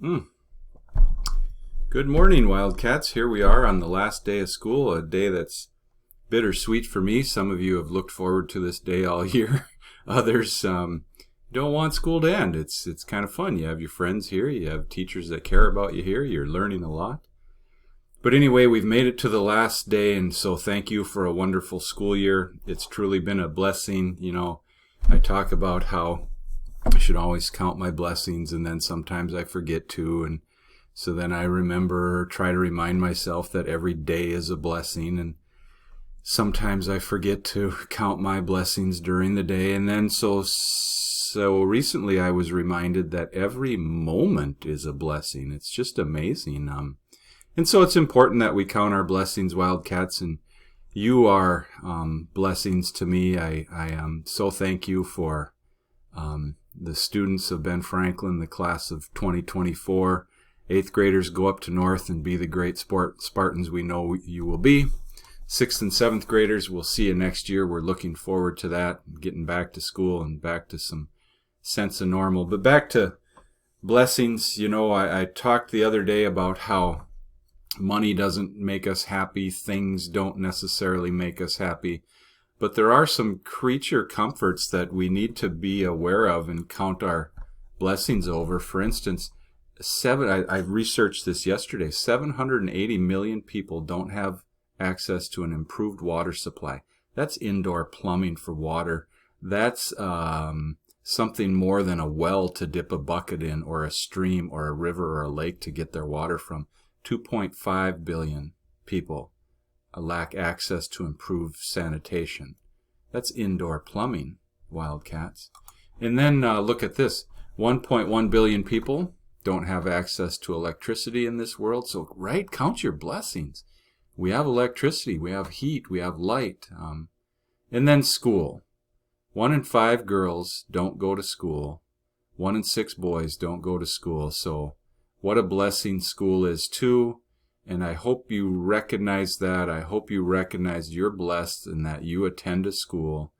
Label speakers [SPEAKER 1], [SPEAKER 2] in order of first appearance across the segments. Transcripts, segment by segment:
[SPEAKER 1] Mm. Good morning, Wildcats. Here we are on the last day of school, a day that's bittersweet for me. Some of you have looked forward to this day all year. Others don't want school to end. It's kind of fun. You have your friends here. You have teachers that care about you here. You're learning a lot. But anyway, we've made it to the last day, and so thank you for a wonderful school year. It's truly been a blessing. You know, I talk about how I should always count my blessings, and then sometimes I forget to, and so then I remember, try to remind myself that every day is a blessing, and sometimes I forget to count my blessings during the day, and then so recently I was reminded that every moment is a blessing. It's just amazing. And so it's important that we count our blessings, Wildcats, and you are blessings to me. I so thank you for the students of Ben Franklin, the class of 2024. 8th graders, go up to North and be the great Spartans we know you will be. 6th and 7th graders, we'll see you next year. We're looking forward to that, getting back to school and back to some sense of normal. But back to blessings, you know, I talked the other day about how money doesn't make us happy. Things don't necessarily make us happy. But there are some creature comforts that we need to be aware of and count our blessings over. For instance, I researched this yesterday. 780 million people don't have access to an improved water supply. That's indoor plumbing for water. That's something more than a well to dip a bucket in, or a stream or a river or a lake to get their water from. 2.5 billion people lack access to improved sanitation. That's indoor plumbing, Wildcats. And then look at this. 1.1 billion people don't have access to electricity in this world. So, right, count your blessings. We have electricity, we have heat, we have light. And then school. 1 in 5 girls don't go to school. 1 in 6 boys don't go to school. So, what a blessing school is too. And I hope you recognize that. I hope you recognize you're blessed and that you attend a school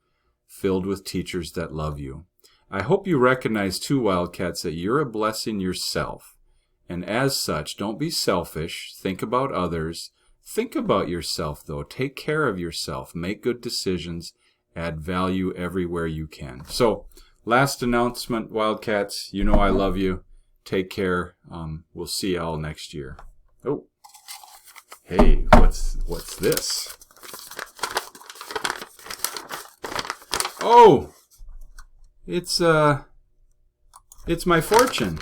[SPEAKER 1] filled with teachers that love you. I hope you recognize too, Wildcats, that you're a blessing yourself. And as such, don't be selfish. Think about others. Think about yourself, though. Take care of yourself. Make good decisions. Add value everywhere you can. So, last announcement, Wildcats. You know I love you. Take care. We'll see y'all next year. Oh, hey, what's this? Oh, it's my fortune.